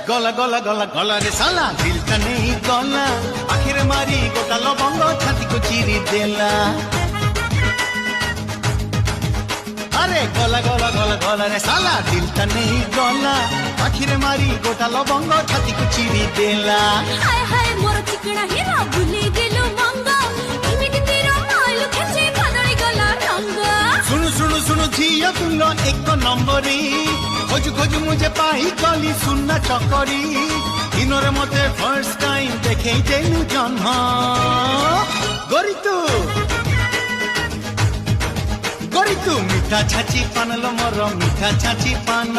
গলা গলা গলা গলা রে সালা দিলটা নেই গলা আখিরে মারি গোটা লবঙ্গ ছাতিকে চিরি দেলা আরে গলা গলা গলা গলা রে সালা দিলটা নেই গলা আখিরে মারি গোটা লবঙ্গ ছাতিকে চিরি দেলা হায় হায় মোর চিকনা হীরা ভুলে গেল মঙ্গ ইমিটি তেরা মাইলু খেছে বদলি গলা রঙ্গ শুনু শুনু শুনু ঝিয়া তুলো এক নম্বরি খোঁজ খোঁজ মুঝে পাই গলি সুন্না চকরি দিনরে মতে ফার্স্ট টাইম দেখেই দেনু জন্ম গরিতু মিঠা ছাচি পানলো মর মিঠা ছাচি পান